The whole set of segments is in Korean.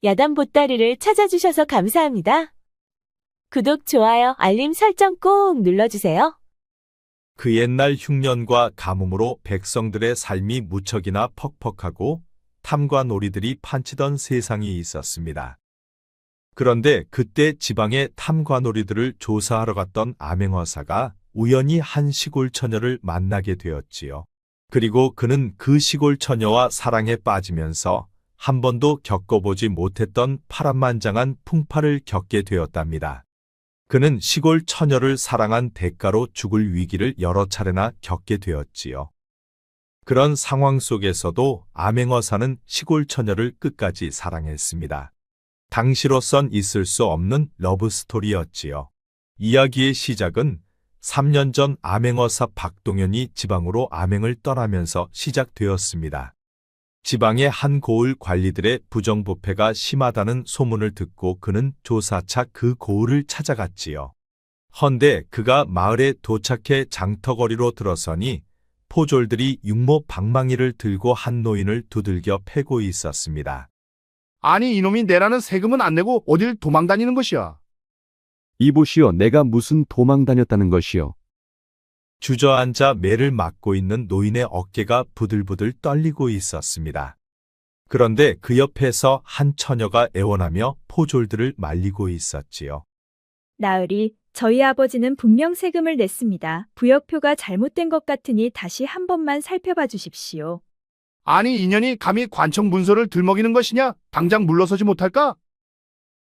야단 보따리를 찾아주셔서 감사합니다. 구독, 좋아요, 알림 설정 꼭 눌러주세요. 그 옛날 흉년과 가뭄으로 백성들의 삶이 무척이나 퍽퍽하고 탐관오리들이 판치던 세상이 있었습니다. 그런데 그때 지방의 탐관오리들을 조사하러 갔던 암행어사가 우연히 한 시골 처녀를 만나게 되었지요. 그리고 그는 그 시골 처녀와 사랑에 빠지면서 한 번도 겪어보지 못했던 파란만장한 풍파를 겪게 되었답니다. 그는 시골 처녀를 사랑한 대가로 죽을 위기를 여러 차례나 겪게 되었지요. 그런 상황 속에서도 암행어사는 시골 처녀를 끝까지 사랑했습니다. 당시로선 있을 수 없는 러브스토리였지요. 이야기의 시작은 3년 전 암행어사 박동현이 지방으로 암행을 떠나면서 시작되었습니다. 지방의 한 고을 관리들의 부정부패가 심하다는 소문을 듣고 그는 조사차 그 고을을 찾아갔지요. 헌데 그가 마을에 도착해 장터거리로 들어서니 포졸들이 육모 방망이를 들고 한 노인을 두들겨 패고 있었습니다. 아니 이놈이 내라는 세금은 안 내고 어딜 도망다니는 것이야. 이보시오, 내가 무슨 도망 다녔다는 것이오. 주저앉아 매를 맞고 있는 노인의 어깨가 부들부들 떨리고 있었습니다. 그런데 그 옆에서 한 처녀가 애원하며 포졸들을 말리고 있었지요. 나으리, 저희 아버지는 분명 세금을 냈습니다. 부역표가 잘못된 것 같으니 다시 한 번만 살펴봐 주십시오. 아니 이년이 감히 관청 문서를 들먹이는 것이냐? 당장 물러서지 못할까?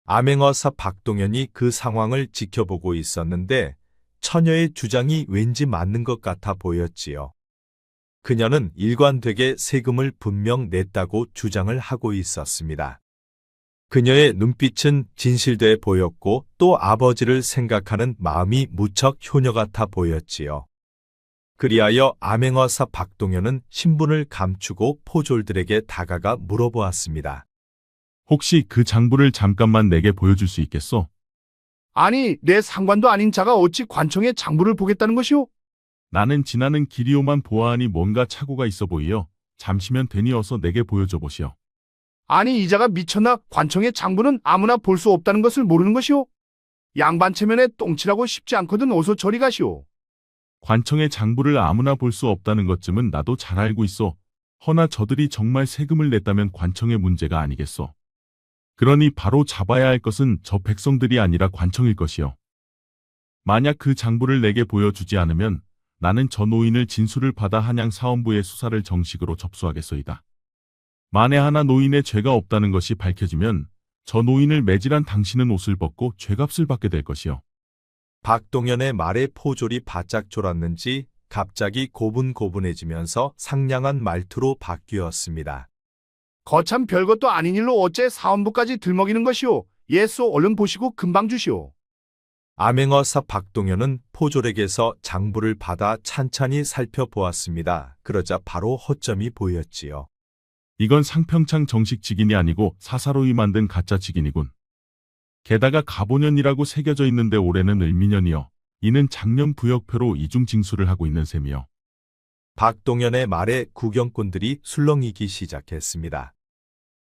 암행어사 박동현이 그 상황을 지켜보고 있었는데 처녀의 주장이 왠지 맞는 것 같아 보였지요. 그녀는 일관되게 세금을 분명 냈다고 주장을 하고 있었습니다. 그녀의 눈빛은 진실돼 보였고 또 아버지를 생각하는 마음이 무척 효녀 같아 보였지요. 그리하여 암행어사 박동현은 신분을 감추고 포졸들에게 다가가 물어보았습니다. 혹시 그 장부를 잠깐만 내게 보여줄 수 있겠소? 아니 내 상관도 아닌 자가 어찌 관청의 장부를 보겠다는 것이오? 나는 지나는 길이오만 보아하니 뭔가 착오가 있어 보이어. 잠시면 되니 어서 내게 보여줘 보시오. 아니 이 자가 미쳤나? 관청의 장부는 아무나 볼 수 없다는 것을 모르는 것이오? 양반 체면에 똥칠하고 싶지 않거든 어서 저리 가시오. 관청의 장부를 아무나 볼 수 없다는 것쯤은 나도 잘 알고 있어. 허나 저들이 정말 세금을 냈다면 관청의 문제가 아니겠소. 그러니 바로 잡아야 할 것은 저 백성들이 아니라 관청일 것이요. 만약 그 장부를 내게 보여주지 않으면 나는 저 노인을 진술을 받아 한양 사원부의 수사를 정식으로 접수하겠소이다. 만에 하나 노인의 죄가 없다는 것이 밝혀지면 저 노인을 매질한 당신은 옷을 벗고 죄값을 받게 될 것이요. 박동현의 말에 포졸이 바짝 졸았는지 갑자기 고분고분해지면서 상냥한 말투로 바뀌었습니다. 거참 별것도 아닌 일로 어째 사원부까지 들먹이는 것이오? 예소 얼른 보시고 금방 주시오. 암행어사 박동현은 포졸에게서 장부를 받아 찬찬히 살펴보았습니다. 그러자 바로 허점이 보였지요. 이건 상평창 정식 직인이 아니고 사사로이 만든 가짜 직인이군. 게다가 가보년이라고 새겨져 있는데 올해는 을미년이여. 이는 작년 부역표로 이중 징수를 하고 있는 셈이요. 박동현의 말에 구경꾼들이 술렁이기 시작했습니다.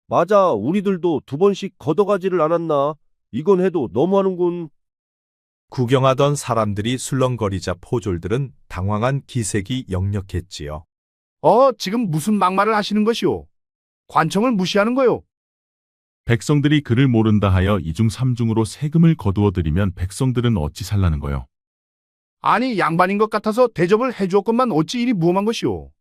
맞아, 우리들도 2번씩 걷어가지를 않았나? 이건 해도 너무하는군. 구경하던 사람들이 술렁거리자 포졸들은 당황한 기색이 역력했지요. 지금 무슨 막말을 하시는 것이오? 관청을 무시하는 거요. 백성들이 그를 모른다 하여 이중 삼중으로 세금을 거두어 들이면 백성들은 어찌 살라는 거요. 아니 양반인 것 같아서 대접을 해주었건만 어찌 이리 무엄한 것이오.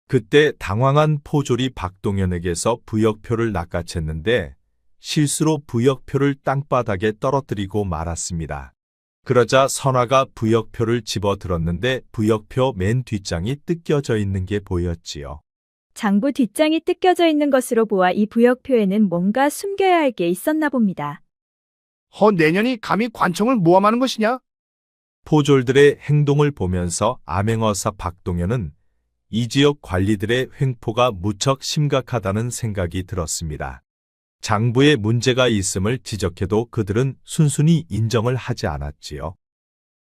그때 당황한 포졸이 박동현에게서 부역표를 낚아챘는데 실수로 부역표를 땅바닥에 떨어뜨리고 말았습니다. 그러자 선화가 부역표를 집어들었는데 부역표 맨 뒷장이 뜯겨져 있는 게 보였지요. 장부 뒷장이 뜯겨져 있는 것으로 보아 이 부역표에는 뭔가 숨겨야 할 게 있었나 봅니다. 내년이 감히 관청을 모함하는 것이냐? 포졸들의 행동을 보면서 암행어사 박동현은 이 지역 관리들의 횡포가 무척 심각하다는 생각이 들었습니다. 장부에 문제가 있음을 지적해도 그들은 순순히 인정을 하지 않았지요.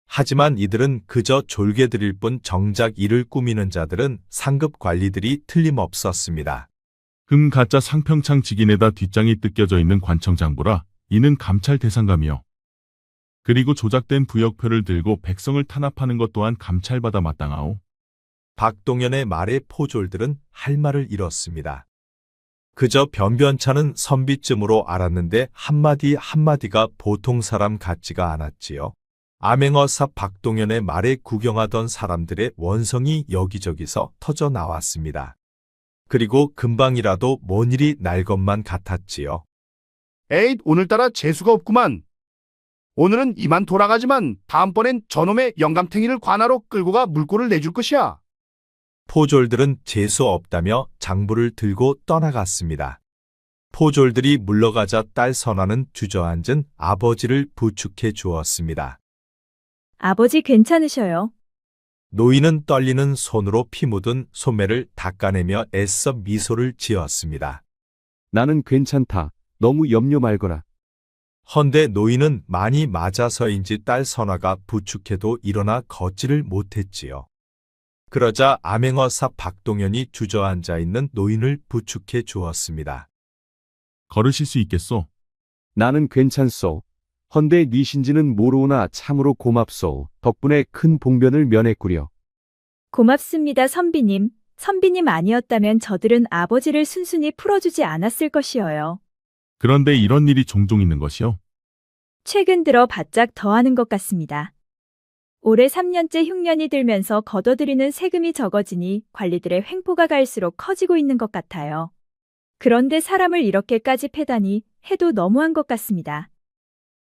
하지만 이들은 그저 졸개들일 뿐 정작 이를 꾸미는 자들은 상급 관리들이 틀림없었습니다. 가짜 상평창 직인에다 뒷장이 뜯겨져 있는 관청장부라 이는 감찰 대상감이요. 그리고 조작된 부역표를 들고 백성을 탄압하는 것 또한 감찰받아 마땅하오. 박동연의 말에 포졸들은 할 말을 잃었습니다. 그저 변변찮은 선비쯤으로 알았는데 한마디 한마디가 보통 사람 같지가 않았지요. 암행어사 박동연의 말에 구경하던 사람들의 원성이 여기저기서 터져 나왔습니다. 그리고 금방이라도 뭔 일이 날 것만 같았지요. 에잇, 오늘따라 재수가 없구만. 오늘은 이만 돌아가지만 다음번엔 저놈의 영감탱이를 관하로 끌고 가 물꼬를 내줄 것이야. 포졸들은 재수 없다며 장부를 들고 떠나갔습니다. 포졸들이 물러가자 딸 선아는 주저앉은 아버지를 부축해 주었습니다. 아버지 괜찮으셔요. 노인은 떨리는 손으로 피 묻은 소매를 닦아내며 애써 미소를 지었습니다. 나는 괜찮다. 너무 염려 말거라. 헌데 노인은 많이 맞아서인지 딸 선아가 부축해도 일어나 걷지를 못했지요. 그러자 암행어사 박동연이 주저앉아 있는 노인을 부축해 주었습니다. 걸으실 수 있겠소? 나는 괜찮소. 헌데 네 신지는 모르오나 참으로 고맙소. 덕분에 큰 봉변을 면했구려. 고맙습니다, 선비님. 선비님 아니었다면 저들은 아버지를 순순히 풀어주지 않았을 것이어요. 그런데 이런 일이 종종 있는 것이요. 최근 들어 바짝 더하는 것 같습니다. 올해 3년째 흉년이 들면서 걷어들이는 세금이 적어지니 관리들의 횡포가 갈수록 커지고 있는 것 같아요. 그런데 사람을 이렇게까지 패다니 해도 너무한 것 같습니다.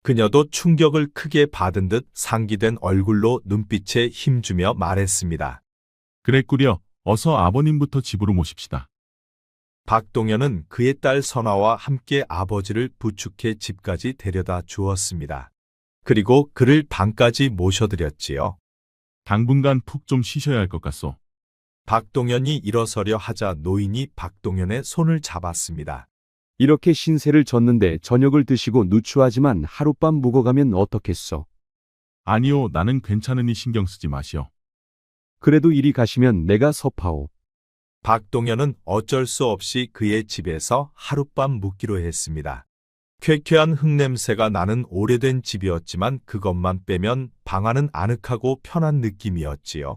그녀도 충격을 크게 받은 듯 상기된 얼굴로 눈빛에 힘주며 말했습니다. 그랬구려. 어서 아버님부터 집으로 모십시다. 박동연은 그의 딸 선아와 함께 아버지를 부축해 집까지 데려다 주었습니다. 그리고 그를 방까지 모셔드렸지요. 당분간 푹 좀 쉬셔야 할 것 같소. 박동연이 일어서려 하자 노인이 박동연의 손을 잡았습니다. 이렇게 신세를 졌는데 저녁을 드시고 누추하지만 하룻밤 묵어가면 어떻겠소? 아니요, 나는 괜찮으니 신경 쓰지 마시오. 그래도 이리 가시면 내가 섭하오. 박동연은 어쩔 수 없이 그의 집에서 하룻밤 묵기로 했습니다. 쾌쾌한 흙냄새가 나는 오래된 집이었지만 그것만 빼면 방 안은 아늑하고 편한 느낌이었지요.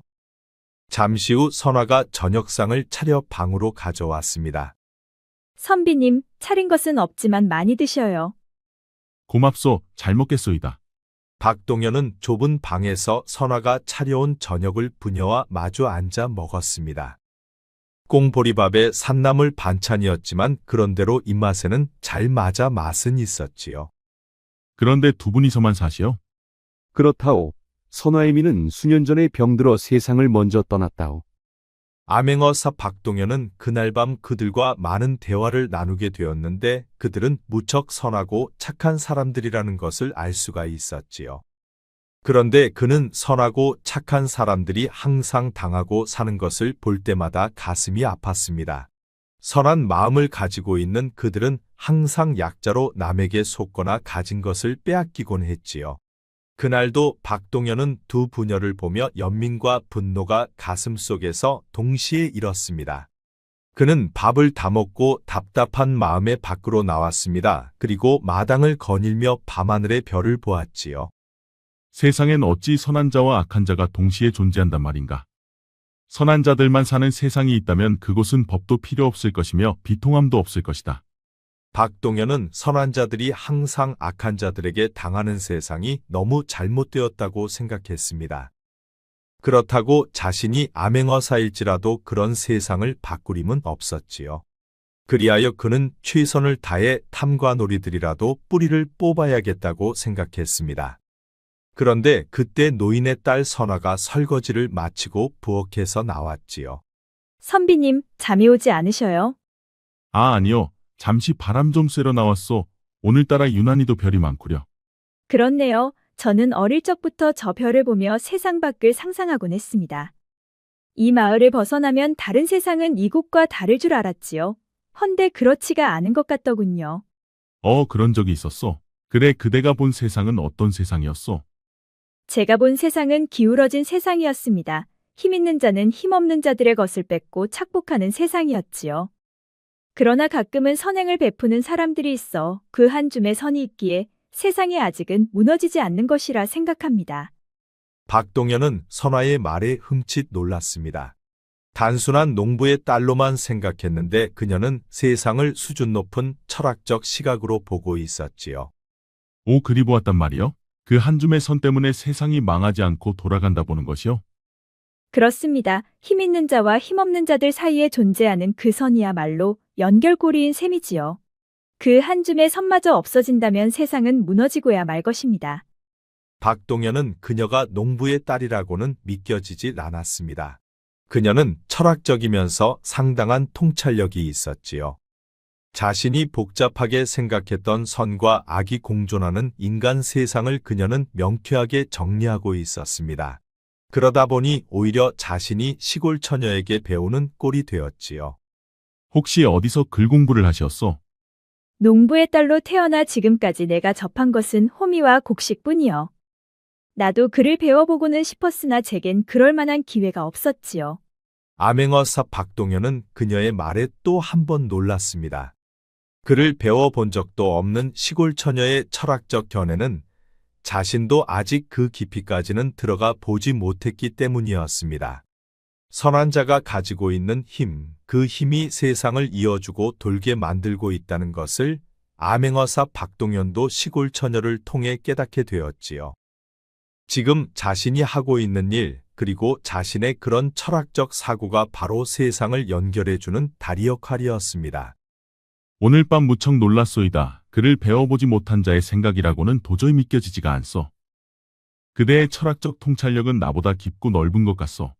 잠시 후 선화가 저녁상을 차려 방으로 가져왔습니다. 선비님, 차린 것은 없지만 많이 드셔요. 고맙소. 잘 먹겠소이다. 박동연은 좁은 방에서 선화가 차려온 저녁을 부녀와 마주 앉아 먹었습니다. 꽁보리밥에 산나물 반찬이었지만 그런대로 입맛에는 잘 맞아 맛은 있었지요. 그런데 두 분이서만 사시오? 그렇다오. 선화의 미는 수년 전에 병들어 세상을 먼저 떠났다오. 암행어사 박동연은 그날 밤 그들과 많은 대화를 나누게 되었는데 그들은 무척 선하고 착한 사람들이라는 것을 알 수가 있었지요. 그런데 그는 선하고 착한 사람들이 항상 당하고 사는 것을 볼 때마다 가슴이 아팠습니다. 선한 마음을 가지고 있는 그들은 항상 약자로 남에게 속거나 가진 것을 빼앗기곤 했지요. 그날도 박동연은 두 부녀를 보며 연민과 분노가 가슴속에서 동시에 일었습니다. 그는 밥을 다 먹고 답답한 마음에 밖으로 나왔습니다. 그리고 마당을 거닐며 밤하늘의 별을 보았지요. 세상엔 어찌 선한 자와 악한 자가 동시에 존재한단 말인가? 선한 자들만 사는 세상이 있다면 그곳은 법도 필요 없을 것이며 비통함도 없을 것이다. 박동연은 선한 자들이 항상 악한 자들에게 당하는 세상이 너무 잘못되었다고 생각했습니다. 그렇다고 자신이 암행어사일지라도 그런 세상을 바꾸림은 없었지요. 그리하여 그는 최선을 다해 탐관오리들이라도 뿌리를 뽑아야겠다고 생각했습니다. 그런데 그때 노인의 딸 선화가 설거지를 마치고 부엌에서 나왔지요. 선비님, 잠이 오지 않으셔요? 아니요. 잠시 바람 좀 쐬러 나왔소. 오늘따라 유난히도 별이 많구려. 그렇네요. 저는 어릴 적부터 저 별을 보며 세상 밖을 상상하곤 했습니다. 이 마을을 벗어나면 다른 세상은 이곳과 다를 줄 알았지요. 헌데 그렇지가 않은 것 같더군요. 그런 적이 있었소. 그래, 그대가 본 세상은 어떤 세상이었소? 제가 본 세상은 기울어진 세상이었습니다. 힘 있는 자는 힘없는 자들의 것을 뺏고 착복하는 세상이었지요. 그러나 가끔은 선행을 베푸는 사람들이 있어 그 한 줌의 선이 있기에 세상이 아직은 무너지지 않는 것이라 생각합니다. 박동현은 선화의 말에 흠칫 놀랐습니다. 단순한 농부의 딸로만 생각했는데 그녀는 세상을 수준 높은 철학적 시각으로 보고 있었지요. 오, 그리 보았단 말이요? 그 한 줌의 선 때문에 세상이 망하지 않고 돌아간다 보는 것이요? 그렇습니다. 힘 있는 자와 힘없는 자들 사이에 존재하는 그 선이야말로 연결고리인 셈이지요. 그 한 줌의 선마저 없어진다면 세상은 무너지고야 말 것입니다. 박동현은 그녀가 농부의 딸이라고는 믿겨지지 않았습니다. 그녀는 철학적이면서 상당한 통찰력이 있었지요. 자신이 복잡하게 생각했던 선과 악이 공존하는 인간 세상을 그녀는 명쾌하게 정리하고 있었습니다. 그러다 보니 오히려 자신이 시골 처녀에게 배우는 꼴이 되었지요. 혹시 어디서 글 공부를 하셨소? 농부의 딸로 태어나 지금까지 내가 접한 것은 호미와 곡식뿐이요. 나도 글을 배워보고는 싶었으나 제겐 그럴 만한 기회가 없었지요. 암행어사 박동현은 그녀의 말에 또 한 번 놀랐습니다. 그를 배워본 적도 없는 시골 처녀의 철학적 견해는 자신도 아직 그 깊이까지는 들어가 보지 못했기 때문이었습니다. 선한 자가 가지고 있는 힘, 그 힘이 세상을 이어주고 돌게 만들고 있다는 것을 암행어사 박동현도 시골 처녀를 통해 깨닫게 되었지요. 지금 자신이 하고 있는 일, 그리고 자신의 그런 철학적 사고가 바로 세상을 연결해주는 다리 역할이었습니다. 오늘 밤 무척 놀랐소이다. 그를 배워보지 못한 자의 생각이라고는 도저히 믿겨지지가 않소. 그대의 철학적 통찰력은 나보다 깊고 넓은 것 같소.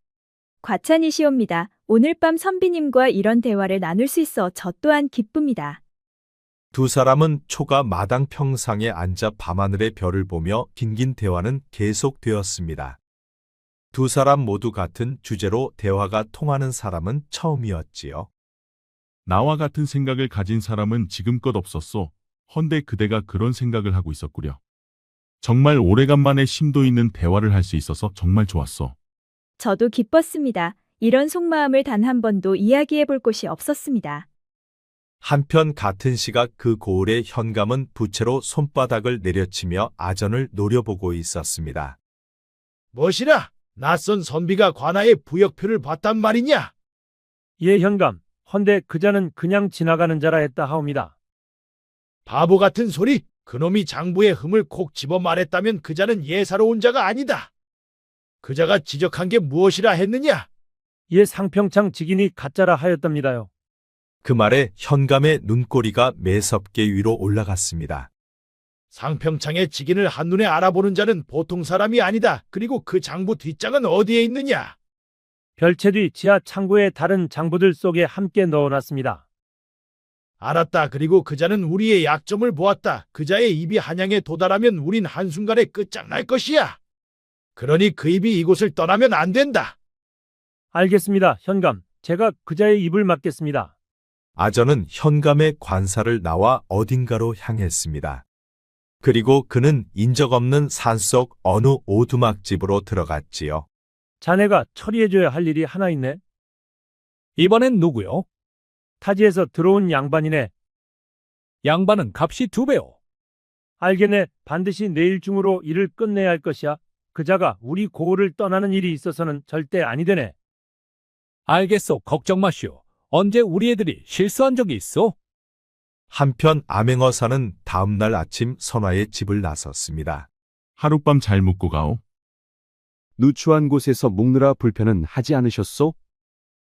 과찬이시옵니다. 오늘 밤 선비님과 이런 대화를 나눌 수 있어 저 또한 기쁩니다. 두 사람은 초가 마당 평상에 앉아 밤하늘의 별을 보며 긴긴 대화는 계속되었습니다. 두 사람 모두 같은 주제로 대화가 통하는 사람은 처음이었지요. 나와 같은 생각을 가진 사람은 지금껏 없었소. 헌데 그대가 그런 생각을 하고 있었구려. 정말 오래간만에 심도 있는 대화를 할 수 있어서 정말 좋았소. 저도 기뻤습니다. 이런 속마음을 단 한 번도 이야기해 볼 곳이 없었습니다. 한편 같은 시각 그 고을의 현감은 부채로 손바닥을 내려치며 아전을 노려보고 있었습니다. 무엇이라? 낯선 선비가 관아의 부역표를 봤단 말이냐? 예, 현감. 헌데 그자는 그냥 지나가는 자라 했다 하옵니다. 바보 같은 소리! 그놈이 장부의 흠을 콕 집어 말했다면 그자는 예사로운 자가 아니다. 그자가 지적한 게 무엇이라 했느냐? 예, 상평창 직인이 가짜라 하였답니다요. 그 말에 현감의 눈꼬리가 매섭게 위로 올라갔습니다. 상평창의 직인을 한눈에 알아보는 자는 보통 사람이 아니다. 그리고 그 장부 뒷장은 어디에 있느냐? 별채 뒤 지하 창고에 다른 장부들 속에 함께 넣어놨습니다. 알았다. 그리고 그자는 우리의 약점을 보았다. 그자의 입이 한양에 도달하면 우린 한순간에 끝장날 것이야. 그러니 그 입이 이곳을 떠나면 안 된다. 알겠습니다, 현감. 제가 그자의 입을 막겠습니다. 아전은 현감의 관사를 나와 어딘가로 향했습니다. 그리고 그는 인적 없는 산속 어느 오두막집으로 들어갔지요. 자네가 처리해줘야 할 일이 하나 있네. 이번엔 누구요? 타지에서 들어온 양반이네. 양반은 값이 2배요. 알겠네. 반드시 내일 중으로 일을 끝내야 할 것이야. 그자가 우리 고을을 떠나는 일이 있어서는 절대 아니 되네. 알겠소. 걱정 마시오. 언제 우리 애들이 실수한 적이 있어? 한편 암행어사는 다음날 아침 선화의 집을 나섰습니다. 하룻밤 잘 묵고 가오. 누추한 곳에서 묵느라 불편은 하지 않으셨소?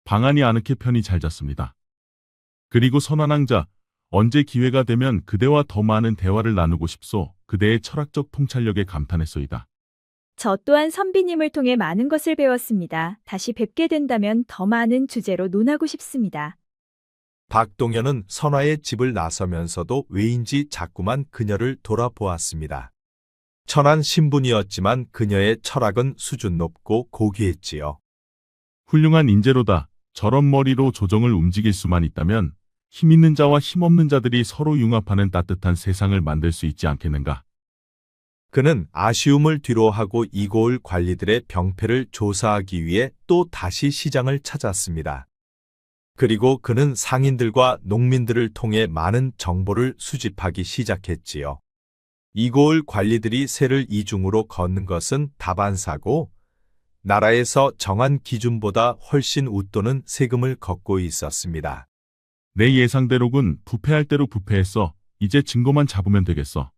방안이 아늑해 편히 잘 잤습니다. 그리고 선한왕자, 언제 기회가 되면 그대와 더 많은 대화를 나누고 싶소. 그대의 철학적 통찰력에 감탄했소이다. 저 또한 선비님을 통해 많은 것을 배웠습니다. 다시 뵙게 된다면 더 많은 주제로 논하고 싶습니다. 박동현은 선화의 집을 나서면서도 왜인지 자꾸만 그녀를 돌아보았습니다. 천한 신분이었지만 그녀의 철학은 수준 높고 고귀했지요. 훌륭한 인재로다. 저런 머리로 조정을 움직일 수만 있다면 힘 있는 자와 힘 없는 자들이 서로 융합하는 따뜻한 세상을 만들 수 있지 않겠는가. 그는 아쉬움을 뒤로하고 이고을 관리들의 병폐를 조사하기 위해 또 다시 시장을 찾았습니다. 그리고 그는 상인들과 농민들을 통해 많은 정보를 수집하기 시작했지요. 이고을 관리들이 세를 이중으로 걷는 것은 다반사고, 나라에서 정한 기준보다 훨씬 웃도는 세금을 걷고 있었습니다. 내 예상대로군. 부패할 대로 부패했어. 이제 증거만 잡으면 되겠어.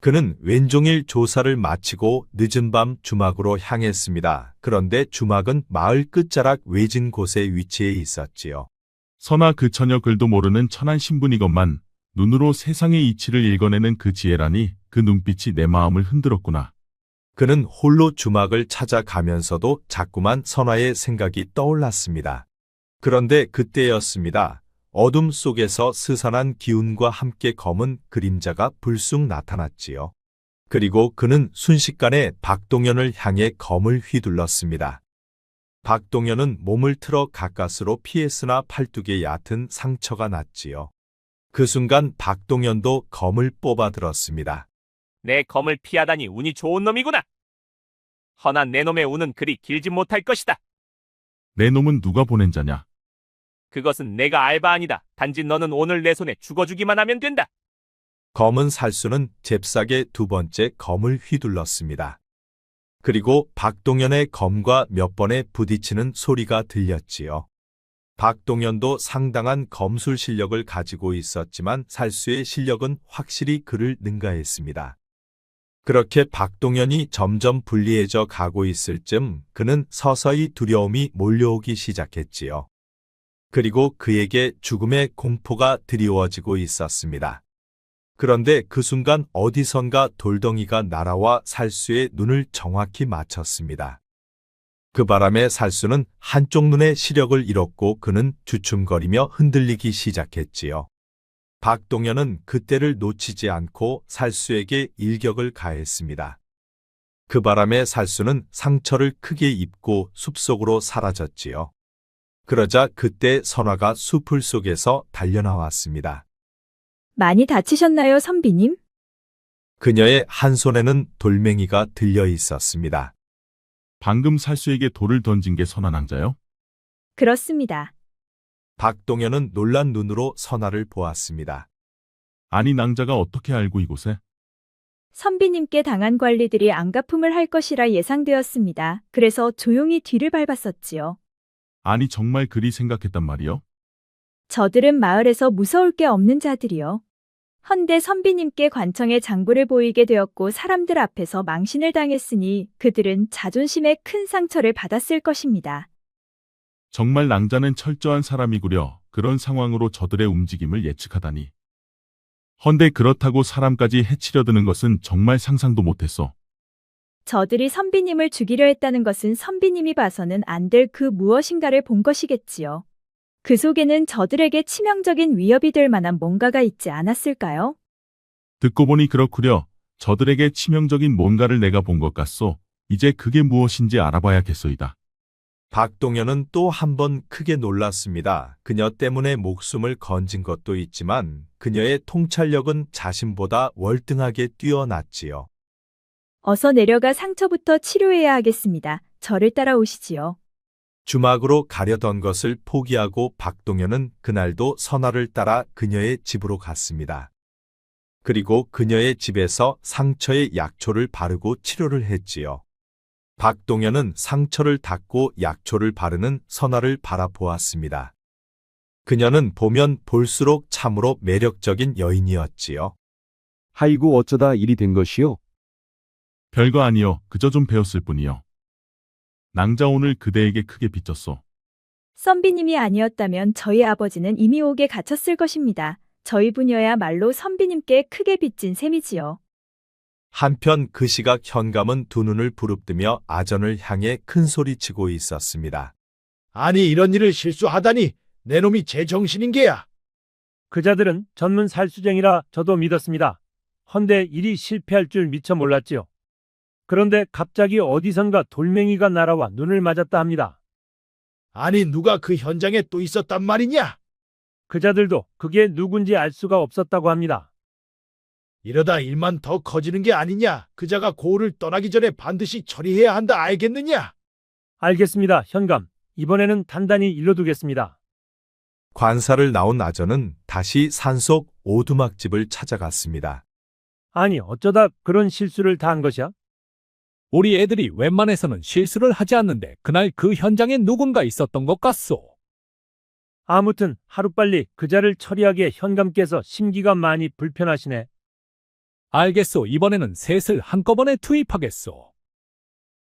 그는 왼종일 조사를 마치고 늦은 밤 주막으로 향했습니다. 그런데 주막은 마을 끝자락 외진 곳에 위치해 있었지요. 서나 그 처녀 글도 모르는 천한 신분이건만 눈으로 세상의 이치를 읽어내는 그 지혜라니 그 눈빛이 내 마음을 흔들었구나. 그는 홀로 주막을 찾아가면서도 자꾸만 선화의 생각이 떠올랐습니다. 그런데 그때였습니다. 어둠 속에서 스산한 기운과 함께 검은 그림자가 불쑥 나타났지요. 그리고 그는 순식간에 박동연을 향해 검을 휘둘렀습니다. 박동연은 몸을 틀어 가까스로 피했으나 팔뚝에 얕은 상처가 났지요. 그 순간 박동연도 검을 뽑아 들었습니다. 내 검을 피하다니 운이 좋은 놈이구나. 허나 내 놈의 운은 그리 길지 못할 것이다. 내 놈은 누가 보낸 자냐? 그것은 내가 알 바 아니다. 단지 너는 오늘 내 손에 죽어주기만 하면 된다. 검은 살수는 잽싸게 두 번째 검을 휘둘렀습니다. 그리고 박동연의 검과 몇 번에 부딪히는 소리가 들렸지요. 박동연도 상당한 검술 실력을 가지고 있었지만 살수의 실력은 확실히 그를 능가했습니다. 그렇게 박동연이 점점 불리해져 가고 있을 즈음 그는 서서히 두려움이 몰려오기 시작했지요. 그리고 그에게 죽음의 공포가 드리워지고 있었습니다. 그런데 그 순간 어디선가 돌덩이가 날아와 살수의 눈을 정확히 맞췄습니다. 그 바람에 살수는 한쪽 눈의 시력을 잃었고 그는 주춤거리며 흔들리기 시작했지요. 박동연은 그때를 놓치지 않고 살수에게 일격을 가했습니다. 그 바람에 살수는 상처를 크게 입고 숲속으로 사라졌지요. 그러자 그때 선화가 숲을 속에서 달려나왔습니다. 많이 다치셨나요, 선비님? 그녀의 한 손에는 돌멩이가 들려 있었습니다. 방금 살수에게 돌을 던진 게 선한 낭자요? 그렇습니다. 박동연은 놀란 눈으로 선화를 보았습니다. 아니 낭자가 어떻게 알고 이곳에? 선비님께 당한 관리들이 안가품을 할 것이라 예상되었습니다. 그래서 조용히 뒤를 밟았었지요. 아니 정말 그리 생각했단 말이요? 저들은 마을에서 무서울 게 없는 자들이요. 헌데 선비님께 관청의 장부를 보이게 되었고 사람들 앞에서 망신을 당했으니 그들은 자존심에 큰 상처를 받았을 것입니다. 정말 낭자는 철저한 사람이구려. 그런 상황으로 저들의 움직임을 예측하다니. 헌데 그렇다고 사람까지 해치려 드는 것은 정말 상상도 못했어. 저들이 선비님을 죽이려 했다는 것은 선비님이 봐서는 안 될 그 무엇인가를 본 것이겠지요. 그 속에는 저들에게 치명적인 위협이 될 만한 뭔가가 있지 않았을까요? 듣고 보니 그렇구려. 저들에게 치명적인 뭔가를 내가 본 것 같소. 이제 그게 무엇인지 알아봐야겠소이다. 박동연은 또 한 번 크게 놀랐습니다. 그녀 때문에 목숨을 건진 것도 있지만 그녀의 통찰력은 자신보다 월등하게 뛰어났지요. 어서 내려가 상처부터 치료해야 하겠습니다. 저를 따라오시지요. 주막으로 가려던 것을 포기하고 박동연은 그날도 선화를 따라 그녀의 집으로 갔습니다. 그리고 그녀의 집에서 상처에 약초를 바르고 치료를 했지요. 박동연은 상처를 닦고 약초를 바르는 선화를 바라보았습니다. 그녀는 보면 볼수록 참으로 매력적인 여인이었지요. 하이고 어쩌다 일이 된 것이요? 별거 아니요. 그저 좀 배웠을 뿐이요. 낭자 오늘 그대에게 크게 빚졌소. 선비님이 아니었다면 저희 아버지는 이미 옥에 갇혔을 것입니다. 저희 부녀야말로 선비님께 크게 빚진 셈이지요. 한편 그 시각 현감은 두 눈을 부릅뜨며 아전을 향해 큰 소리치고 있었습니다. 아니 이런 일을 실수하다니 내 놈이 제정신인 게야. 그자들은 전문 살수쟁이라 저도 믿었습니다. 헌데 일이 실패할 줄 미처 몰랐지요. 그런데 갑자기 어디선가 돌멩이가 날아와 눈을 맞았다 합니다. 아니 누가 그 현장에 또 있었단 말이냐? 그자들도 그게 누군지 알 수가 없었다고 합니다. 이러다 일만 더 커지는 게 아니냐? 그자가 고을을 떠나기 전에 반드시 처리해야 한다 알겠느냐? 알겠습니다, 현감. 이번에는 단단히 일러두겠습니다. 관사를 나온 아전은 다시 산속 오두막집을 찾아갔습니다. 아니, 어쩌다 그런 실수를 다 한 것이야? 우리 애들이 웬만해서는 실수를 하지 않는데 그날 그 현장에 누군가 있었던 것 같소. 아무튼 하루빨리 그자를 처리하기에 현감께서 심기가 많이 불편하시네. 알겠소. 이번에는 셋을 한꺼번에 투입하겠소.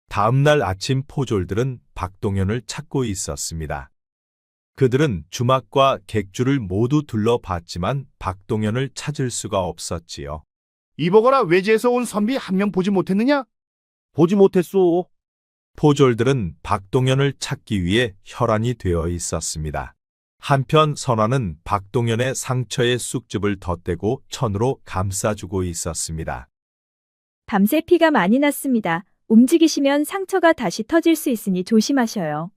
다음 날 아침 포졸들은 박동현을 찾고 있었습니다. 그들은 주막과 객주를 모두 둘러봤지만 박동현을 찾을 수가 없었지요. 이보거라, 외지에서 온 선비 한 명 보지 못했느냐? 보지 못했소. 포졸들은 박동현을 찾기 위해 혈안이 되어 있었습니다. 한편 선화는 박동현의 상처에 쑥즙을 덧대고 천으로 감싸주고 있었습니다. 밤새 피가 많이 났습니다. 움직이시면 상처가 다시 터질 수 있으니 조심하셔요.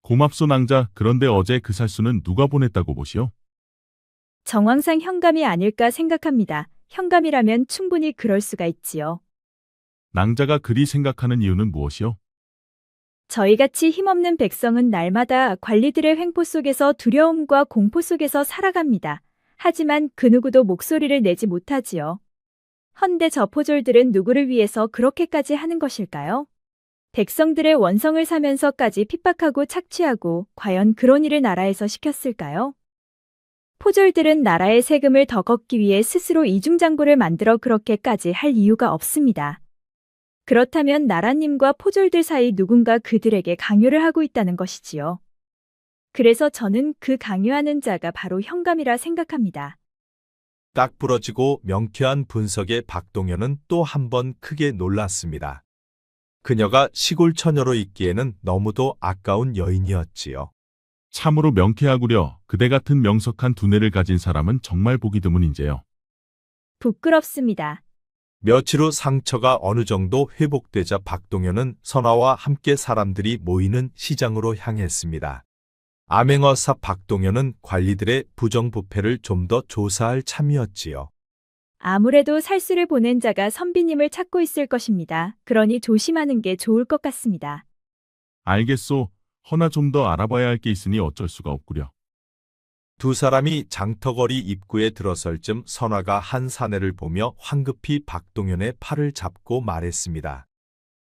고맙소 낭자. 그런데 어제 그 살수는 누가 보냈다고 보시오? 정황상 현감이 아닐까 생각합니다. 현감이라면 충분히 그럴 수가 있지요. 낭자가 그리 생각하는 이유는 무엇이오? 저희같이 힘없는 백성은 날마다 관리들의 횡포 속에서 두려움과 공포 속에서 살아갑니다. 하지만 그 누구도 목소리를 내지 못하지요. 헌데 저 포졸들은 누구를 위해서 그렇게까지 하는 것일까요? 백성들의 원성을 사면서까지 핍박하고 착취하고 과연 그런 일을 나라에서 시켰을까요? 포졸들은 나라의 세금을 더 걷기 위해 스스로 이중장부를 만들어 그렇게까지 할 이유가 없습니다. 그렇다면 나라님과 포졸들 사이 누군가 그들에게 강요를 하고 있다는 것이지요. 그래서 저는 그 강요하는 자가 바로 현감이라 생각합니다. 딱 부러지고 명쾌한 분석에 박동현은 또 한 번 크게 놀랐습니다. 그녀가 시골 처녀로 있기에는 너무도 아까운 여인이었지요. 참으로 명쾌하구려. 그대 같은 명석한 두뇌를 가진 사람은 정말 보기 드문인재요. 부끄럽습니다. 며칠 후 상처가 어느 정도 회복되자 박동현은 선화와 함께 사람들이 모이는 시장으로 향했습니다. 암행어사 박동현은 관리들의 부정부패를 좀 더 조사할 참이었지요. 아무래도 살수를 보낸 자가 선비님을 찾고 있을 것입니다. 그러니 조심하는 게 좋을 것 같습니다. 알겠소. 허나 좀 더 알아봐야 할 게 있으니 어쩔 수가 없구려. 두 사람이 장터거리 입구에 들어설 즈음 선화가 한 사내를 보며 황급히 박동현의 팔을 잡고 말했습니다.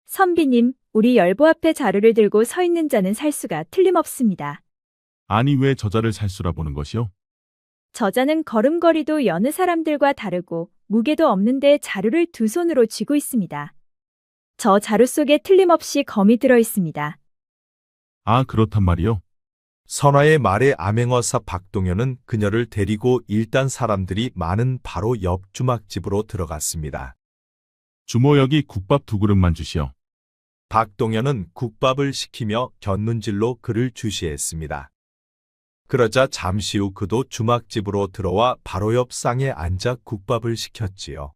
선비님, 우리 열보 앞에 자루를 들고 서 있는 자는 살수가 틀림없습니다. 아니 왜 저자를 살수라 보는 것이오? 저자는 걸음걸이도 여느 사람들과 다르고 무게도 없는데 자루를 두 손으로 쥐고 있습니다. 저 자루 속에 틀림없이 검이 들어 있습니다. 아, 그렇단 말이오? 선화의 말에 암행어사 박동현은 그녀를 데리고 일단 사람들이 많은 바로 옆 주막집으로 들어갔습니다. 주모 여기 국밥 2그릇만 주시오. 박동현은 국밥을 시키며 곁눈질로 그를 주시했습니다. 그러자 잠시 후 그도 주막집으로 들어와 바로 옆 상에 앉아 국밥을 시켰지요.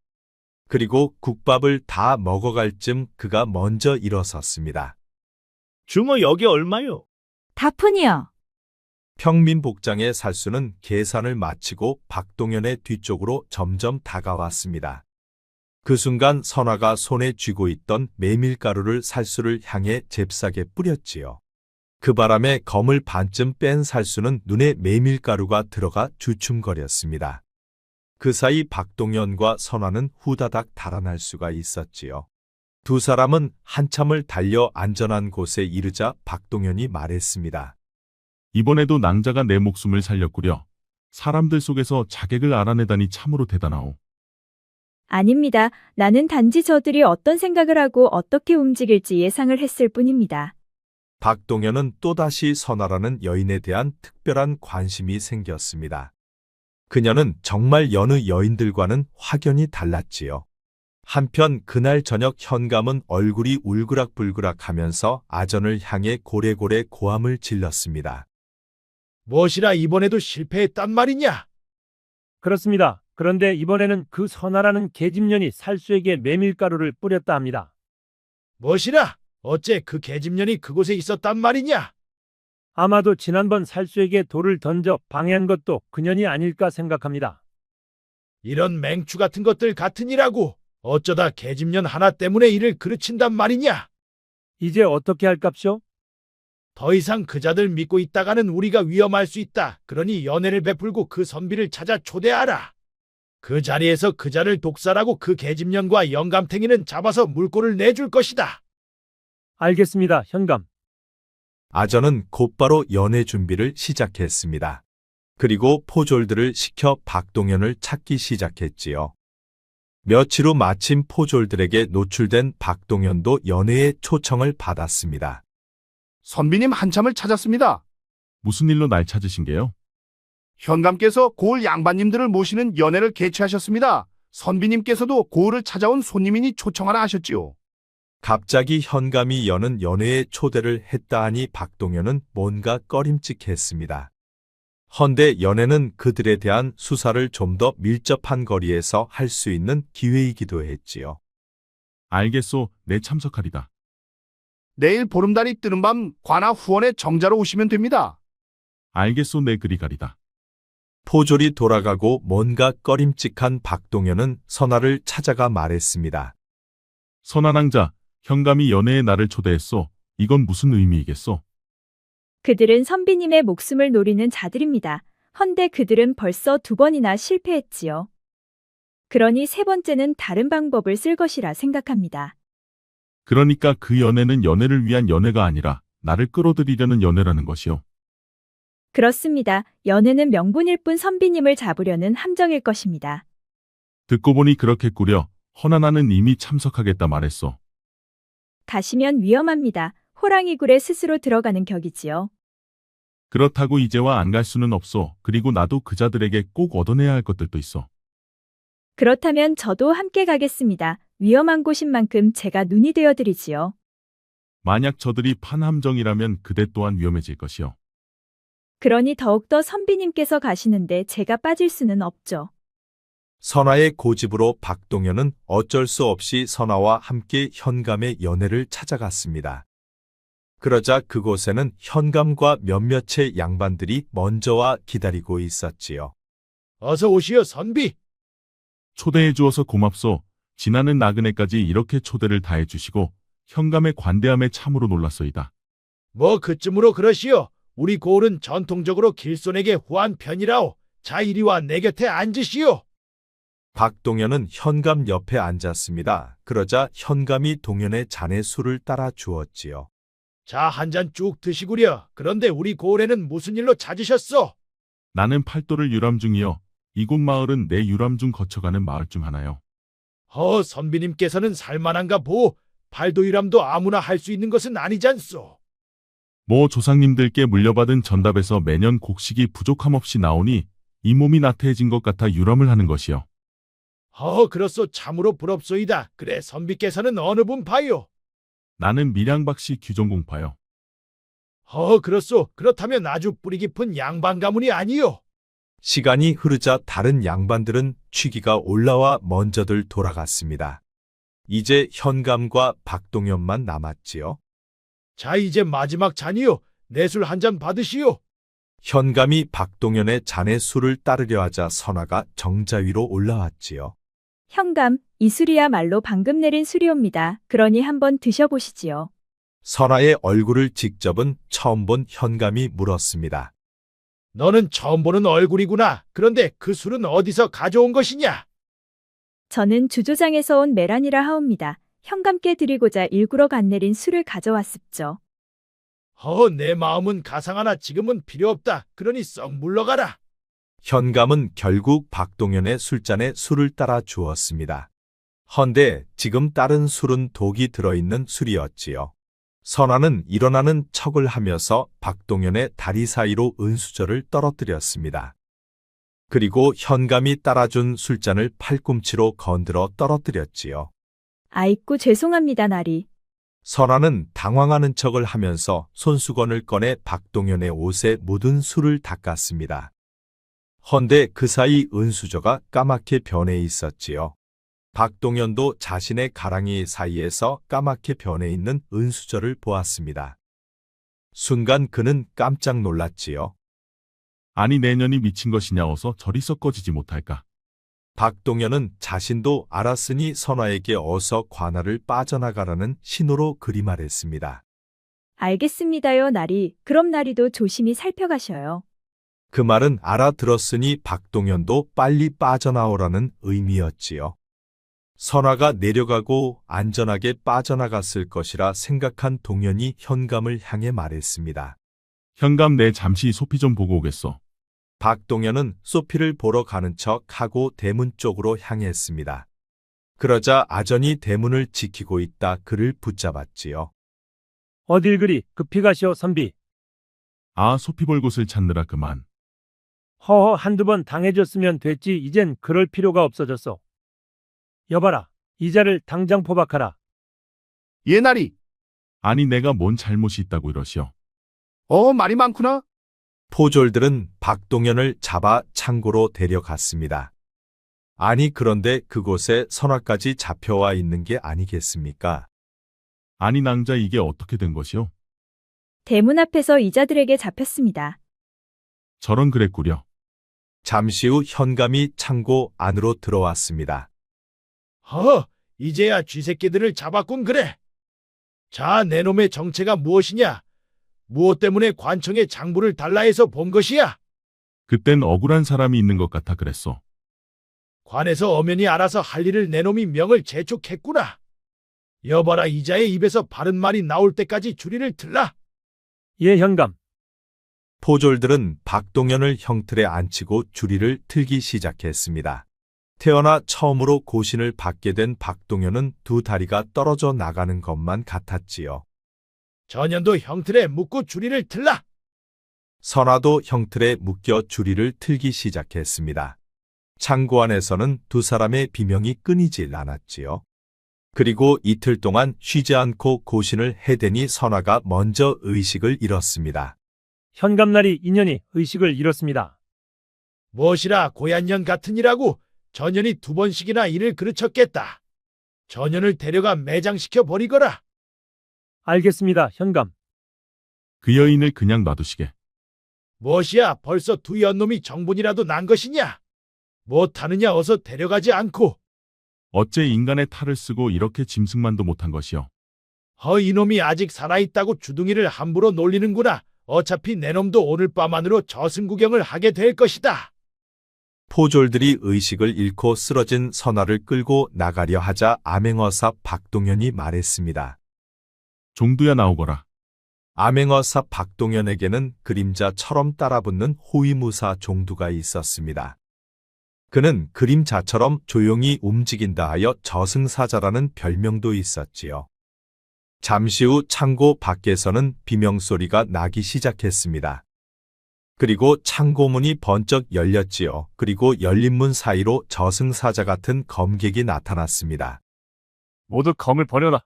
그리고 국밥을 다 먹어갈 쯤 그가 먼저 일어섰습니다. 주모 여기 얼마요? 다푼이요. 평민복장의 살수는 계산을 마치고 박동현의 뒤쪽으로 점점 다가왔습니다. 그 순간 선화가 손에 쥐고 있던 메밀가루를 살수를 향해 잽싸게 뿌렸지요. 그 바람에 검을 반쯤 뺀 살수는 눈에 메밀가루가 들어가 주춤거렸습니다. 그 사이 박동현과 선화는 후다닥 달아날 수가 있었지요. 두 사람은 한참을 달려 안전한 곳에 이르자 박동현이 말했습니다. 이번에도 낭자가 내 목숨을 살렸구려. 사람들 속에서 자객을 알아내다니 참으로 대단하오. 아닙니다. 나는 단지 저들이 어떤 생각을 하고 어떻게 움직일지 예상을 했을 뿐입니다. 박동현은 또다시 선화라는 여인에 대한 특별한 관심이 생겼습니다. 그녀는 정말 여느 여인들과는 확연히 달랐지요. 한편 그날 저녁 현감은 얼굴이 울그락불그락하면서 아전을 향해 고래고래 고함을 질렀습니다. 무엇이라 이번에도 실패했단 말이냐? 그렇습니다. 그런데 이번에는 그 선화라는 계집년이 살수에게 메밀가루를 뿌렸다 합니다. 무엇이라? 어째 그 계집년이 그곳에 있었단 말이냐? 아마도 지난번 살수에게 돌을 던져 방해한 것도 그년이 아닐까 생각합니다. 이런 맹추 같은 것들 같으니라고 어쩌다 계집년 하나 때문에 이를 그르친단 말이냐? 이제 어떻게 할깝쇼? 더 이상 그자들 믿고 있다가는 우리가 위험할 수 있다. 그러니 연애를 베풀고 그 선비를 찾아 초대하라. 그 자리에서 그자를 독살하고 그 계집년과 영감탱이는 잡아서 물꼬를 내줄 것이다. 알겠습니다, 현감. 아전은 곧바로 연애 준비를 시작했습니다. 그리고 포졸들을 시켜 박동현을 찾기 시작했지요. 며칠 후 마침 포졸들에게 노출된 박동현도 연애의 초청을 받았습니다. 선비님 한참을 찾았습니다. 무슨 일로 날 찾으신 게요? 현감께서 고을 양반님들을 모시는 연회를 개최하셨습니다. 선비님께서도 고을을 찾아온 손님이니 초청하라 하셨지요. 갑자기 현감이 여는 연회에 초대를 했다 하니 박동현은 뭔가 꺼림칙했습니다. 헌데 연회는 그들에 대한 수사를 좀 더 밀접한 거리에서 할 수 있는 기회이기도 했지요. 알겠소, 내 참석하리다. 내일 보름달이 뜨는 밤 관아 후원에 정자로 오시면 됩니다. 알겠소, 내 그리 가리다. 포졸이 돌아가고 뭔가 꺼림칙한 박동현은 선아를 찾아가 말했습니다. 선아랑자, 현감이 연애에 나를 초대했소. 이건 무슨 의미이겠소? 그들은 선비님의 목숨을 노리는 자들입니다. 헌데 그들은 벌써 2번이나 실패했지요. 그러니 3번째는 다른 방법을 쓸 것이라 생각합니다. 그러니까 그 연애는 연애를 위한 연애가 아니라 나를 끌어들이려는 연애라는 것이요. 그렇습니다. 연애는 명분일 뿐 선비님을 잡으려는 함정일 것입니다. 듣고 보니 그렇겠구려. 허나 나는 이미 참석하겠다 말했소. 가시면 위험합니다. 호랑이 굴에 스스로 들어가는 격이지요. 그렇다고 이제와 안 갈 수는 없소. 그리고 나도 그자들에게 꼭 얻어내야 할 것들도 있어. 그렇다면 저도 함께 가겠습니다. 위험한 곳인 만큼 제가 눈이 되어드리지요. 만약 저들이 판함정이라면 그대 또한 위험해질 것이요. 그러니 더욱더 선비님께서 가시는데 제가 빠질 수는 없죠. 선아의 고집으로 박동현은 어쩔 수 없이 선아와 함께 현감의 연회를 찾아갔습니다. 그러자 그곳에는 현감과 몇몇의 양반들이 먼저 와 기다리고 있었지요. 어서 오시오, 선비. 초대해 주어서 고맙소. 지나는 나그네까지 이렇게 초대를 다해 주시고 현감의 관대함에 참으로 놀랐소이다. 뭐 그쯤으로 그러시오. 우리 고을은 전통적으로 길손에게 후한 편이라오. 자, 이리 와 내 곁에 앉으시오. 박동현은 현감 옆에 앉았습니다. 그러자 현감이 동현의 잔에 술을 따라 주었지요. 자, 한 잔 쭉 드시구려. 그런데 우리 고을에는 무슨 일로 찾으셨소? 나는 팔도를 유람 중이여. 이곳 마을은 내 유람 중 거쳐가는 마을 중 하나요. 선비님께서는 살만한가 보. 팔도유람도 아무나 할 수 있는 것은 아니잖소. 모 조상님들께 물려받은 전답에서 매년 곡식이 부족함 없이 나오니 이 몸이 나태해진 것 같아 유람을 하는 것이요. 그렇소. 참으로 부럽소이다. 그래, 선비께서는 어느 분파요? 나는 밀양박씨 규정공파요. 그렇소. 그렇다면 아주 뿌리 깊은 양반 가문이 아니요. 시간이 흐르자 다른 양반들은 취기가 올라와 먼저들 돌아갔습니다. 이제 현감과 박동현만 남았지요. 자, 이제 마지막 잔이요. 내 술 한 잔 받으시오. 현감이 박동현의 잔에 술을 따르려 하자 선아가 정자 위로 올라왔지요. 현감, 이 술이야말로 방금 내린 술이옵니다. 그러니 한번 드셔보시지요. 선아의 얼굴을 직접은 처음 본 현감이 물었습니다. 너는 처음 보는 얼굴이구나. 그런데 그 술은 어디서 가져온 것이냐? 저는 주조장에서 온 메란이라 하옵니다. 현감께 드리고자 일구러 간내린 술을 가져왔습죠. 내 마음은 가상하나 지금은 필요 없다. 그러니 썩 물러가라. 현감은 결국 박동현의 술잔에 술을 따라 주었습니다. 헌데 지금 따른 술은 독이 들어있는 술이었지요. 선아는 일어나는 척을 하면서 박동현의 다리 사이로 은수저를 떨어뜨렸습니다. 그리고 현감이 따라준 술잔을 팔꿈치로 건드려 떨어뜨렸지요. 아이쿠 죄송합니다, 나리. 선아는 당황하는 척을 하면서 손수건을 꺼내 박동현의 옷에 묻은 술을 닦았습니다. 헌데 그 사이 은수저가 까맣게 변해 있었지요. 박동현도 자신의 가랑이 사이에서 까맣게 변해 있는 은수저를 보았습니다. 순간 그는 깜짝 놀랐지요. 아니 내년이 미친 것이냐 어서 저리 썩어지지 못할까. 박동현은 자신도 알았으니 선아에게 어서 관아를 빠져나가라는 신호로 그리 말했습니다. 알겠습니다요, 나리. 그럼 나리도 조심히 살펴가셔요. 그 말은 알아들었으니 박동현도 빨리 빠져나오라는 의미였지요. 선화가 내려가고 안전하게 빠져나갔을 것이라 생각한 동현이 현감을 향해 말했습니다. 현감, 내 잠시 소피 좀 보고 오겠어. 박동현은 소피를 보러 가는 척하고 대문 쪽으로 향했습니다. 그러자 아전이 대문을 지키고 있다 그를 붙잡았지요. 어딜 그리 급히 가시오, 선비. 아, 소피 볼 곳을 찾느라 그만. 허허, 한두 번 당해줬으면 됐지. 이젠 그럴 필요가 없어졌어. 여봐라, 이자를 당장 포박하라. 예, 나리. 아니, 내가 뭔 잘못이 있다고 이러시오. 말이 많구나. 포졸들은 박동현을 잡아 창고로 데려갔습니다. 아니, 그런데 그곳에 선화까지 잡혀와 있는 게 아니겠습니까? 아니, 낭자, 이게 어떻게 된 것이오? 대문 앞에서 이자들에게 잡혔습니다. 저런 그랬구려. 잠시 후 현감이 창고 안으로 들어왔습니다. 이제야 쥐새끼들을 잡았군 그래. 자, 내 놈의 정체가 무엇이냐? 무엇 때문에 관청에 장부를 달라 해서 본 것이야? 그땐 억울한 사람이 있는 것 같아 그랬어. 관에서 엄연히 알아서 할 일을 내 놈이 명을 재촉했구나. 여봐라, 이자의 입에서 바른 말이 나올 때까지 주리를 틀라. 예, 현감. 포졸들은 박동현을 형틀에 앉히고 주리를 틀기 시작했습니다. 태어나 처음으로 고신을 받게 된 박동현은 두 다리가 떨어져 나가는 것만 같았지요. 전년도 형틀에 묶고 주리를 틀라. 선화도 형틀에 묶여 주리를 틀기 시작했습니다. 창고 안에서는 두 사람의 비명이 끊이질 않았지요. 그리고 이틀 동안 쉬지 않고 고신을 해대니 선화가 먼저 의식을 잃었습니다. 현감날이 인연이 의식을 잃었습니다. 무엇이라 고얀년 같으니라고 전년이 두 번씩이나 이를 그르쳤겠다. 전년을 데려가 매장시켜 버리거라. 알겠습니다, 현감. 그 여인을 그냥 놔두시게. 무엇이야, 벌써 두 연놈이 정분이라도 난 것이냐? 못하느냐, 어서 데려가지 않고. 어째 인간의 탈을 쓰고 이렇게 짐승만도 못한 것이오. 이놈이 아직 살아있다고 주둥이를 함부로 놀리는구나. 어차피 내 놈도 오늘 밤 안으로 저승구경을 하게 될 것이다. 포졸들이 의식을 잃고 쓰러진 선화를 끌고 나가려 하자 암행어사 박동현이 말했습니다. 종두야, 나오거라. 암행어사 박동현에게는 그림자처럼 따라붙는 호위무사 종두가 있었습니다. 그는 그림자처럼 조용히 움직인다 하여 저승사자라는 별명도 있었지요. 잠시 후 창고 밖에서는 비명소리가 나기 시작했습니다. 그리고 창고문이 번쩍 열렸지요. 그리고 열린 문 사이로 저승사자 같은 검객이 나타났습니다. 모두 검을 버려라.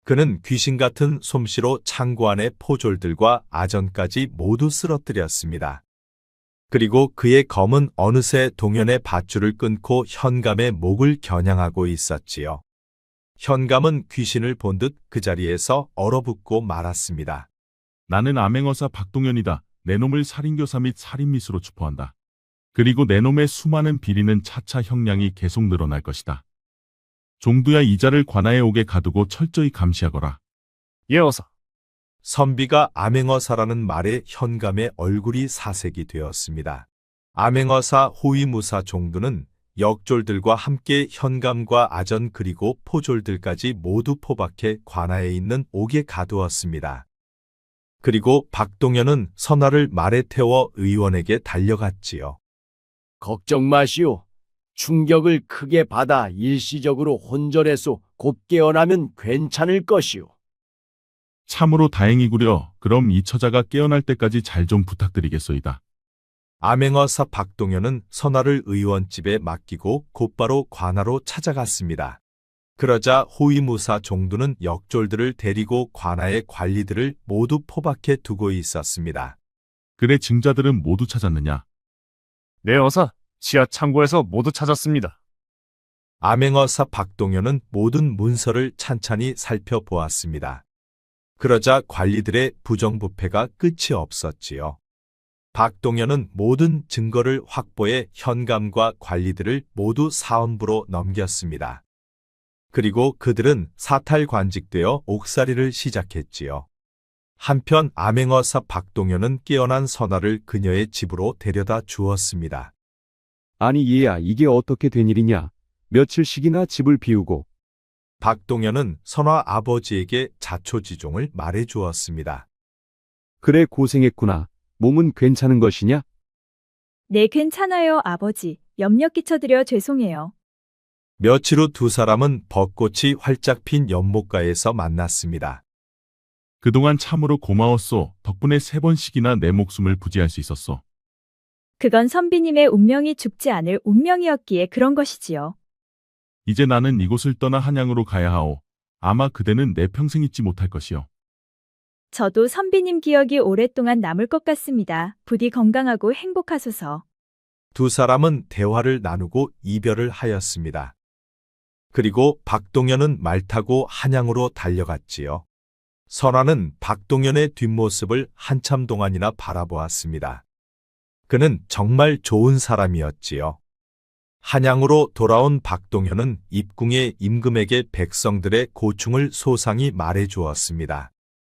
그는 귀신 같은 솜씨로 창고 안의 포졸들과 아전까지 모두 쓰러뜨렸습니다. 그리고 그의 검은 어느새 동현의 밧줄을 끊고 현감의 목을 겨냥하고 있었지요. 현감은 귀신을 본 듯 그 자리에서 얼어붙고 말았습니다. 나는 암행어사 박동현이다. 내 놈을 살인교사 및 살인미수로 추포한다. 그리고 내 놈의 수많은 비리는 차차 형량이 계속 늘어날 것이다. 종두야, 이자를 관아에 오게 가두고 철저히 감시하거라. 예, 어서. 선비가 암행어사라는 말에 현감의 얼굴이 사색이 되었습니다. 암행어사 호위무사 종두는 역졸들과 함께 현감과 아전 그리고 포졸들까지 모두 포박해 관아에 있는 옥에 가두었습니다. 그리고 박동현은 선화를 말에 태워 의원에게 달려갔지요. 걱정 마시오. 충격을 크게 받아 일시적으로 혼절해서 곧 깨어나면 괜찮을 것이오. 참으로 다행이구려. 그럼 이 처자가 깨어날 때까지 잘 좀 부탁드리겠소이다. 암행어사 박동현은 선화를 의원집에 맡기고 곧바로 관아로 찾아갔습니다. 그러자 호위무사 종두는 역졸들을 데리고 관아의 관리들을 모두 포박해 두고 있었습니다. 그래, 증자들은 모두 찾았느냐? 네, 어서. 지하 창고에서 모두 찾았습니다. 암행어사 박동현은 모든 문서를 찬찬히 살펴보았습니다. 그러자 관리들의 부정부패가 끝이 없었지요. 박동현은 모든 증거를 확보해 현감과 관리들을 모두 사헌부로 넘겼습니다. 그리고 그들은 사탈관직되어 옥살이를 시작했지요. 한편 암행어사 박동현은 깨어난 선아를 그녀의 집으로 데려다 주었습니다. 아니 얘야 이게 어떻게 된 일이냐? 며칠씩이나 집을 비우고. 박동현은 선아 아버지에게 자초지종을 말해 주었습니다. 그래 고생했구나. 몸은 괜찮은 것이냐? 네, 괜찮아요, 아버지. 염려 끼쳐드려 죄송해요. 며칠 후 두 사람은 벚꽃이 활짝 핀 연못가에서 만났습니다. 그동안 참으로 고마웠소. 덕분에 3번씩이나 내 목숨을 부지할 수 있었어. 그건 선비님의 운명이 죽지 않을 운명이었기에 그런 것이지요. 이제 나는 이곳을 떠나 한양으로 가야 하오. 아마 그대는 내 평생 잊지 못할 것이요. 저도 선비님 기억이 오랫동안 남을 것 같습니다. 부디 건강하고 행복하소서. 두 사람은 대화를 나누고 이별을 하였습니다. 그리고 박동현은 말 타고 한양으로 달려갔지요. 선아는 박동현의 뒷모습을 한참 동안이나 바라보았습니다. 그는 정말 좋은 사람이었지요. 한양으로 돌아온 박동현은 입궁의 임금에게 백성들의 고충을 소상히 말해 주었습니다.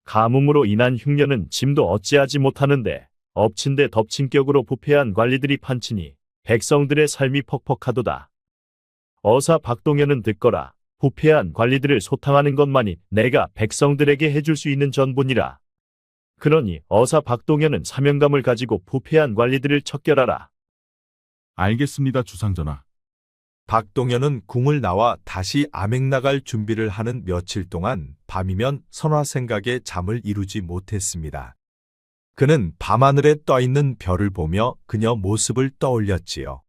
가뭄으로 인한 흉년은 짐도 어찌하지 못하는데 엎친 데 덮친 격으로 부패한 관리들이 판치니 백성들의 삶이 퍽퍽하도다. 어사 박동현은 듣거라. 부패한 관리들을 소탕하는 것만이 내가 백성들에게 해줄 수 있는 전부니라. 그러니 어사 박동현은 사명감을 가지고 부패한 관리들을 척결하라. 알겠습니다, 주상전하. 박동현은 궁을 나와 다시 암행 나갈 준비를 하는 며칠 동안 밤이면 선화 생각에 잠을 이루지 못했습니다. 그는 밤하늘에 떠있는 별을 보며 그녀 모습을 떠올렸지요.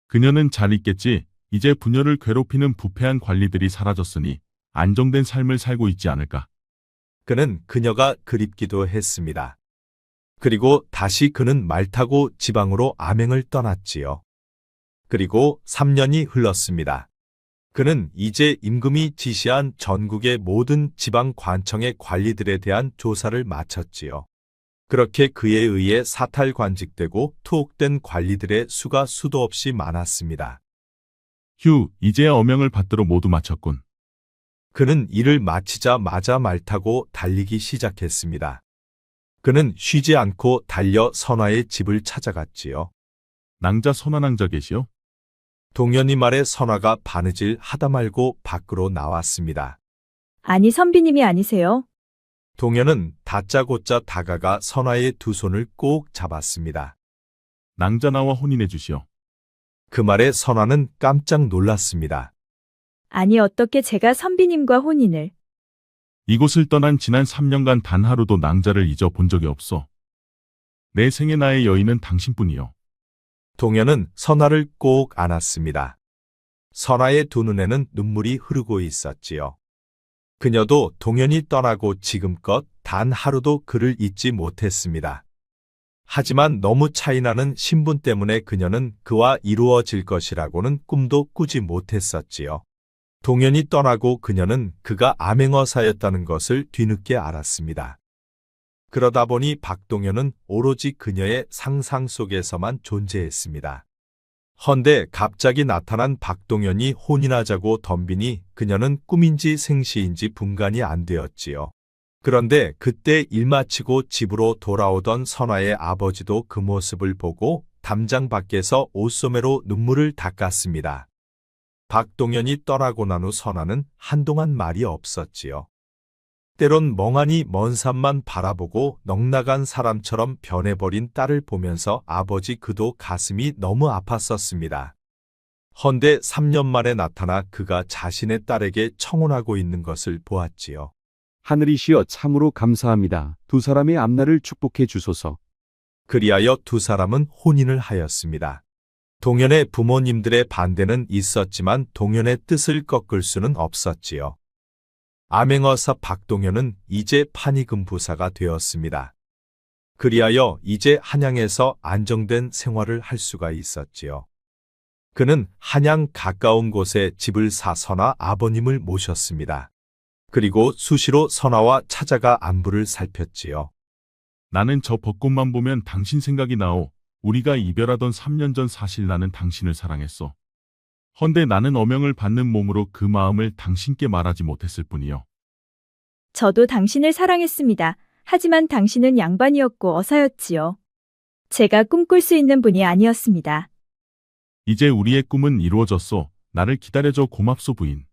그녀는 잘 있겠지. 이제 부녀를 괴롭히는 부패한 관리들이 사라졌으니 안정된 삶을 살고 있지 않을까. 그는 그녀가 그립기도 했습니다. 그리고 다시 그는 말 타고 지방으로 암행을 떠났지요. 그리고 3년이 흘렀습니다. 그는 이제 임금이 지시한 전국의 모든 지방 관청의 관리들에 대한 조사를 마쳤지요. 그렇게 그에 의해 사탈관직되고 투옥된 관리들의 수가 수도 없이 많았습니다. 휴, 이제야 어명을 받들어 모두 마쳤군. 그는 일을 마치자마자 말 타고 달리기 시작했습니다. 그는 쉬지 않고 달려 선화의 집을 찾아갔지요. 낭자 선화낭자 계시오? 동현이 말에 선화가 바느질 하다 말고 밖으로 나왔습니다. 아니, 선비님이 아니세요? 동현은 다짜고짜 다가가 선화의 두 손을 꼭 잡았습니다. 낭자 나와 혼인해 주시오. 그 말에 선화는 깜짝 놀랐습니다. 아니, 어떻게 제가 선비님과 혼인을. 이곳을 떠난 지난 3년간 단 하루도 낭자를 잊어본 적이 없어. 내 생의 나의 여인은 당신뿐이요. 동현은 선화를 꼭 안았습니다. 선화의 두 눈에는 눈물이 흐르고 있었지요. 그녀도 동현이 떠나고 지금껏 단 하루도 그를 잊지 못했습니다. 하지만 너무 차이나는 신분 때문에 그녀는 그와 이루어질 것이라고는 꿈도 꾸지 못했었지요. 동현이 떠나고 그녀는 그가 암행어사였다는 것을 뒤늦게 알았습니다. 그러다 보니 박동현은 오로지 그녀의 상상 속에서만 존재했습니다. 헌데 갑자기 나타난 박동현이 혼인하자고 덤비니 그녀는 꿈인지 생시인지 분간이 안 되었지요. 그런데 그때 일 마치고 집으로 돌아오던 선화의 아버지도 그 모습을 보고 담장 밖에서 옷소매로 눈물을 닦았습니다. 박동현이 떠나고 난 후 선화는 한동안 말이 없었지요. 때론 멍하니 먼 산만 바라보고 넋나간 사람처럼 변해버린 딸을 보면서 아버지 그도 가슴이 너무 아팠었습니다. 헌데 3년 만에 나타나 그가 자신의 딸에게 청혼하고 있는 것을 보았지요. 하늘이시여 참으로 감사합니다. 두 사람의 앞날을 축복해 주소서. 그리하여 두 사람은 혼인을 하였습니다. 동현의 부모님들의 반대는 있었지만 동현의 뜻을 꺾을 수는 없었지요. 암행어사 박동현은 이제 판이금 부사가 되었습니다. 그리하여 이제 한양에서 안정된 생활을 할 수가 있었지요. 그는 한양 가까운 곳에 집을 사 선화 아버님을 모셨습니다. 그리고 수시로 선화와 찾아가 안부를 살폈지요. 나는 저 벚꽃만 보면 당신 생각이 나오. 우리가 이별하던 3년 전 사실 나는 당신을 사랑했어. 헌데 나는 어명을 받는 몸으로 그 마음을 당신께 말하지 못했을 뿐이요. 저도 당신을 사랑했습니다. 하지만 당신은 양반이었고 어사였지요. 제가 꿈꿀 수 있는 분이 아니었습니다. 이제 우리의 꿈은 이루어졌소. 나를 기다려줘 고맙소 부인.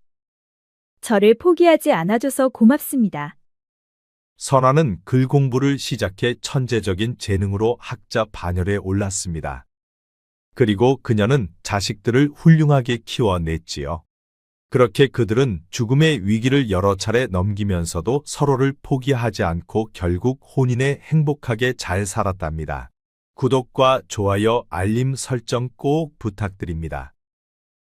저를 포기하지 않아줘서 고맙습니다. 선아는 글 공부를 시작해 천재적인 재능으로 학자 반열에 올랐습니다. 그리고 그녀는 자식들을 훌륭하게 키워냈지요. 그렇게 그들은 죽음의 위기를 여러 차례 넘기면서도 서로를 포기하지 않고 결국 혼인에 행복하게 잘 살았답니다. 구독과 좋아요, 알림 설정 꼭 부탁드립니다.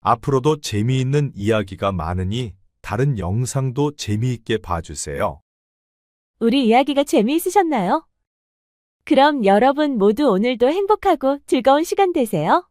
앞으로도 재미있는 이야기가 많으니 다른 영상도 재미있게 봐주세요. 우리 이야기가 재미있으셨나요? 그럼 여러분 모두 오늘도 행복하고 즐거운 시간 되세요.